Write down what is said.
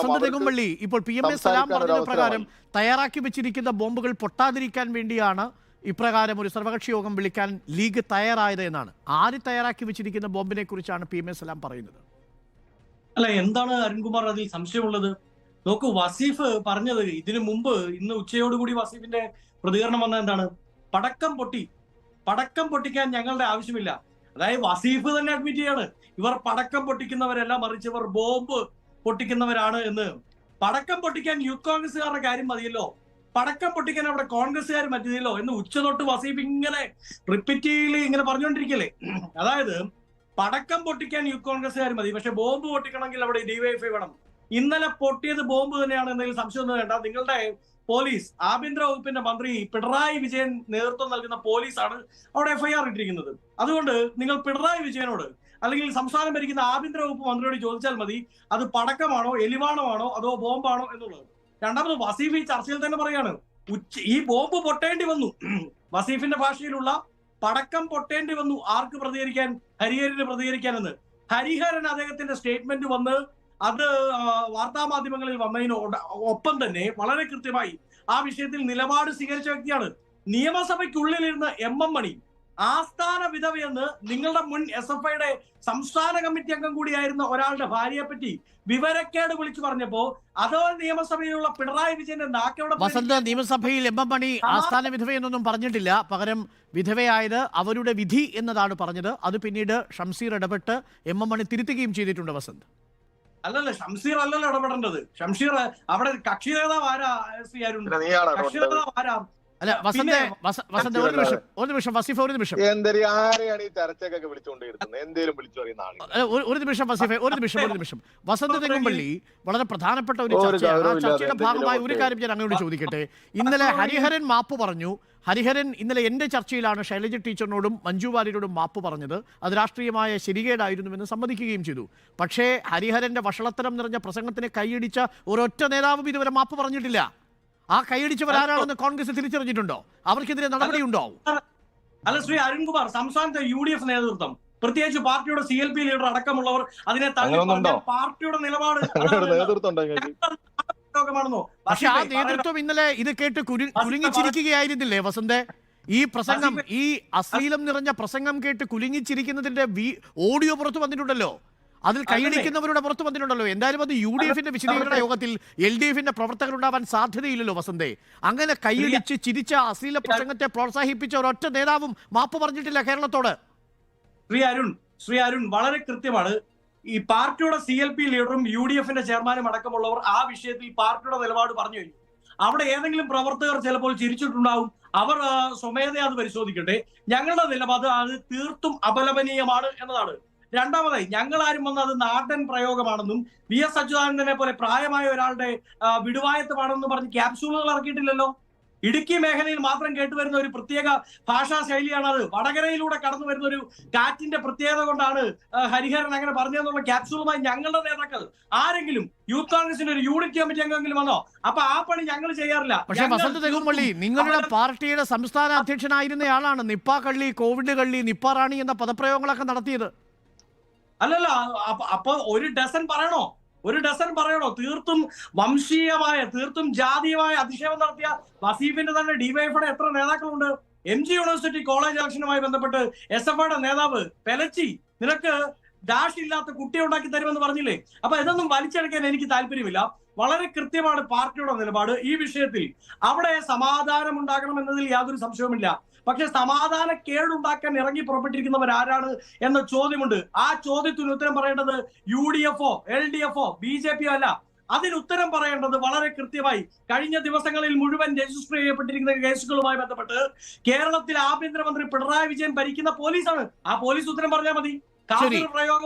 സന്തതികുമ്പള്ളി ഇപ്പോൾ PMA സലാം പറഞ്ഞത് പ്രകാരം തയ്യാറാക്കി വെച്ചിരിക്കുന്ന ബോംബുകൾ പൊട്ടാതിരിക്കാൻ വേണ്ടിയാണ് ഇപ്രകാരം ഒരു സർവകക്ഷി യോഗം വിളിക്കാൻ ലീഗ് തയ്യാറായത് എന്നാണ്. ആര് തയ്യാറാക്കി വെച്ചിരിക്കുന്ന ബോംബിനെ കുറിച്ചാണ് PMA സലാം പറയുന്നത്? അല്ല, എന്താണ് അരുൺകുമാർ അതിൽ സംശയമുള്ളത്? നോക്കൂ, വസീഫ് പറഞ്ഞത് ഇതിനു മുമ്പ് ഇന്ന് ഉച്ചയോടുകൂടി വസീഫിന്റെ പ്രതികരണം വന്നത് എന്താണ്? പടക്കം പൊട്ടിക്കാൻ ഞങ്ങളുടെ ആവശ്യമില്ല. അതായത് വസീഫ് തന്നെ അഡ്മിറ്റ് ചെയ്യാണ്, ഇവർ പടക്കം പൊട്ടിക്കുന്നവരല്ല, മറിച്ച് ഇവർ ബോംബ് പൊട്ടിക്കുന്നവരാണ് എന്ന്. പടക്കം പൊട്ടിക്കാൻ യൂത്ത് കോൺഗ്രസ്സുകാരുടെ കാര്യം മതിയല്ലോ, പടക്കം പൊട്ടിക്കാൻ അവിടെ കോൺഗ്രസ്സുകാർ മതിയല്ലോ എന്ന് ഉച്ചതൊട്ട് വസീഫ് ഇങ്ങനെ റിപ്പീറ്റ്ലി ഇങ്ങനെ പറഞ്ഞുകൊണ്ടിരിക്കല്ലേ. അതായത് പടക്കം പൊട്ടിക്കാൻ യൂത്ത് കോൺഗ്രസ്സുകാർ മതി, പക്ഷെ ബോംബ് പൊട്ടിക്കണമെങ്കിൽ അവിടെ ഡിവൈഎഫ്ഐ വേണം. ഇന്നലെ പൊട്ടിയത് ബോംബ് തന്നെയാണ് എന്നതിൽ സംശയമൊന്നും വേണ്ട. നിങ്ങളുടെ പോലീസ്, ആഭ്യന്തര വകുപ്പിന്റെ മന്ത്രി പിണറായി വിജയൻ നേതൃത്വം നൽകുന്ന പോലീസാണ് അവിടെ FIR ഇട്ടിരിക്കുന്നത്. അതുകൊണ്ട് നിങ്ങൾ പിണറായി വിജയനോട് അല്ലെങ്കിൽ സംസ്ഥാനം ഭരിക്കുന്ന ആഭ്യന്തര വകുപ്പ് മന്ത്രിയോട് ചോദിച്ചാൽ മതി, അത് പടക്കമാണോ, എലിവാണമാണോ, അതോ ബോംബാണോ എന്നുള്ളത്. രണ്ടാമത് വസീഫ് ഈ ചർച്ചയിൽ തന്നെ പറയാണ്, ഈ ബോംബ് പൊട്ടേണ്ടി വന്നു. വസീഫിന്റെ ഭാഷയിലുള്ള പടക്കം പൊട്ടേണ്ടി വന്നു. ആർക്ക് പ്രതികരിക്കാൻ? ഹരിഹരന് പ്രതികരിക്കാനെന്ന്. ഹരിഹരൻ അദ്ദേഹത്തിന്റെ സ്റ്റേറ്റ്മെന്റ് വന്ന് അത് വാർത്താ മാധ്യമങ്ങളിൽ വന്നതിനോട് ഒപ്പം തന്നെ വളരെ കൃത്യമായി ആ വിഷയത്തിൽ നിലപാട് സ്വീകരിച്ച വ്യക്തിയാണ്. നിയമസഭയ്ക്കുള്ളിലിരുന്ന് MM മണി ആസ്ഥാന വിധവയെന്ന് നിങ്ങളുടെ മുൻ SFIയുടെ സംസ്ഥാന കമ്മിറ്റി അംഗം കൂടിയായിരുന്ന ഒരാളുടെ ഭാര്യയെ പറ്റി വിവരക്കേട് വിളിച്ചു പറഞ്ഞപ്പോ അതോ നിയമസഭയിലുള്ള പിണറായി വിജയന്റെ നാക്കവിടെ വസന്ത്, നിയമസഭയിൽ MM മണി ആസ്ഥാന വിധവയെന്നൊന്നും പറഞ്ഞിട്ടില്ല. പകരം വിധവയായത് അവരുടെ വിധി എന്നതാണ് പറഞ്ഞത്. അത് പിന്നീട് ഷംസീർ ഇടപെട്ട് MM മണി തിരുത്തുകയും ചെയ്തിട്ടുണ്ട്. വസന്ത്, അല്ലല്ല, ഷംസീർ അല്ലല്ലോ ഇടപെടേണ്ടത്. ഷംസീർ അവിടെ കക്ഷി നേതാവ് ആരാ? കക്ഷി നേതാവ് ആരാ? അല്ല വസന്ത്, ഒരു നിമിഷം വസീഫ്, ഒരു നിമിഷം വസന്ത് തെങ്ങുംപള്ളി വളരെ പ്രധാനപ്പെട്ട ഒരു ചർച്ചയാണ്. ആ ചർച്ചയുടെ ഭാഗമായി ഒരു കാര്യം ഞാൻ അങ്ങോട്ട് ചോദിക്കട്ടെ. ഇന്നലെ ഹരിഹരൻ മാപ്പ് പറഞ്ഞു. ഹരിഹരൻ ഇന്നലെ എൻ്റെ ചർച്ചയിലാണ് ശൈലജ ടീച്ചറിനോടും മഞ്ജു വാര്യരോടും മാപ്പ് പറഞ്ഞത്. അത് രാഷ്ട്രീയമായ ശരികേടായിരുന്നുവെന്ന് സമ്മതിക്കുകയും ചെയ്തു. പക്ഷേ ഹരിഹരന്റെ വഷളത്തരം നിറഞ്ഞ പ്രസംഗത്തിന് കൈയടിച്ച ഒരൊറ്റ നേതാവും ഇതുവരെ മാപ്പ് പറഞ്ഞിട്ടില്ല. ആ കൈയടിച്ചവരാരാണെന്ന് കോൺഗ്രസ് തിരിച്ചറിഞ്ഞിട്ടുണ്ടോ? അവർക്കെതിരെ നടപടിയുണ്ടോ? അല്ല ശ്രീ അരുൺകുമാർ, സംസ്ഥാനത്തെ UDF നേതൃത്വം, പ്രത്യേകിച്ച് പാർട്ടിയുടെ CLP ലീഡർ അടക്കമുള്ളവർ അതിനെ പാർട്ടിയുടെ നിലപാട് പക്ഷെ ആ നേതൃത്വം ഇന്നലെ ഇത് കേട്ട് കുലുങ്ങിച്ചിരിക്കുകയായിരുന്നില്ലേ വസന്തേ? ഈ പ്രസംഗം, ഈ അശ്ലീലം നിറഞ്ഞ പ്രസംഗം കേട്ട് കുലുങ്ങിച്ചിരിക്കുന്നതിന്റെ ഓഡിയോ പുറത്തു വന്നിട്ടുണ്ടല്ലോ, അതിൽ കൈയടിക്കുന്നവരുടെ പുറത്തു വന്നിട്ടുണ്ടല്ലോ. എന്തായാലും അത് UDFന്റെ വിശദീകരണ യോഗത്തിൽ LDFന്റെ പ്രവർത്തകരുണ്ടാവാൻ സാധ്യതയില്ലല്ലോ വസന്തേ. അങ്ങനെ കൈയടിച്ച് ചിരിച്ച അശ്ലീല പ്രസംഗത്തെ പ്രോത്സാഹിപ്പിച്ച ഒരൊറ്റ നേതാവും മാപ്പ് പറഞ്ഞിട്ടില്ല കേരളത്തോട്. ശ്രീ അരുൺ വളരെ കൃത്യമാണ്. ഈ പാർട്ടിയുടെ CLP ലീഡറും UDFന്റെ ചെയർമാനും അടക്കമുള്ളവർ ആ വിഷയത്തിൽ പാർട്ടിയുടെ നിലപാട് പറഞ്ഞു കഴിഞ്ഞു. അവിടെ ഏതെങ്കിലും പ്രവർത്തകർ ചിലപ്പോൾ ചിരിച്ചിട്ടുണ്ടാവും. അവർ സ്വമേധയാ അത് പരിശോധിക്കട്ടെ. ഞങ്ങളുടെ നിലപാട് അത് തീർത്തും അപലപനീയമാണ് എന്നതാണ്. രണ്ടാമതായി, ഞങ്ങളാരും വന്ന് അത് നാടൻ പ്രയോഗമാണെന്നും VS അച്യുതാനന്ദനെ പോലെ പ്രായമായ ഒരാളുടെ വിടുവായത്തമാണെന്നും പറഞ്ഞ് ക്യാപ്സ്യൂളുകൾ ഇറക്കിയിട്ടില്ലല്ലോ. ഇടുക്കി മേഖലയിൽ മാത്രം കേട്ടുവരുന്ന ഒരു പ്രത്യേക ഭാഷാ ശൈലിയാണ് അത്. വടകരയിലൂടെ കടന്നു വരുന്ന ഒരു കാറ്റിന്റെ പ്രത്യേകത കൊണ്ടാണ് ഹരിഹരൻ അങ്ങനെ പറഞ്ഞതെന്നുള്ള ക്യാപ്സ്യൂളുമായി ഞങ്ങളുടെ നേതാക്കൾ ആരെങ്കിലും യൂത്ത് കോൺഗ്രസിന്റെ ഒരു യൂണിറ്റ് കമ്മിറ്റി അംഗമെങ്കിലും വന്നോ? അപ്പൊ ആ പണി ഞങ്ങൾ ചെയ്യാറില്ല. പക്ഷേ വസന്ത് തെങ്ങുംപള്ളി, നിങ്ങളുടെ പാർട്ടിയുടെ സംസ്ഥാന അധ്യക്ഷനായിരുന്നയാളാണ് നിപ്പ കള്ളി, കോവിഡ് കള്ളി, നിപ്പ റാണി എന്ന പദപ്രയോഗങ്ങളൊക്കെ നടത്തിയത്. അല്ലല്ല, അപ്പൊ ഒരു ഡസൻ പറയണോ? തീർത്തും വംശീയമായ, തീർത്തും ജാതീയമായ അധിക്ഷേപം നടത്തിയ വസീഫിന്റെ തന്നെ ഡിവൈഎഫ്ഐയുടെ എത്ര നേതാക്കളുണ്ട്? MG യൂണിവേഴ്സിറ്റി കോളേജ് ഇലക്ഷനുമായി ബന്ധപ്പെട്ട് SFIയുടെ നേതാവ് പെലച്ചി നിനക്ക് ഡാഷ് ഇല്ലാത്ത കുട്ടിയെ ഉണ്ടാക്കി തരുമെന്ന് പറഞ്ഞില്ലേ? അപ്പൊ ഇതൊന്നും വലിച്ചെടുക്കാൻ എനിക്ക് താല്പര്യമില്ല. വളരെ കൃത്യമാണ് പാർട്ടിയുടെ നിലപാട് ഈ വിഷയത്തിൽ. അവിടെ സമാധാനം ഉണ്ടാകണം എന്നതിൽ യാതൊരു സംശയവുമില്ല. പക്ഷെ സമാധാന കേടുണ്ടാക്കാൻ ഇറങ്ങി പുറപ്പെട്ടിരിക്കുന്നവർ ആരാണ് എന്ന ചോദ്യമുണ്ട്. ആ ചോദ്യത്തിന് ഉത്തരം പറയേണ്ടത് UDFോ LDFോ BJPയോ അല്ല. അതിന് ഉത്തരം പറയേണ്ടത് വളരെ കൃത്യമായി കഴിഞ്ഞ ദിവസങ്ങളിൽ മുഴുവൻ രജിസ്റ്റർ ചെയ്യപ്പെട്ടിരിക്കുന്ന കേസുകളുമായി ബന്ധപ്പെട്ട് കേരളത്തിലെ ആഭ്യന്തരമന്ത്രി പിണറായി വിജയൻ ഭരിക്കുന്ന പോലീസാണ്. ആ പോലീസ് ഉത്തരം പറഞ്ഞാൽ മതി. കാസർഗോഡ് പ്രയോഗം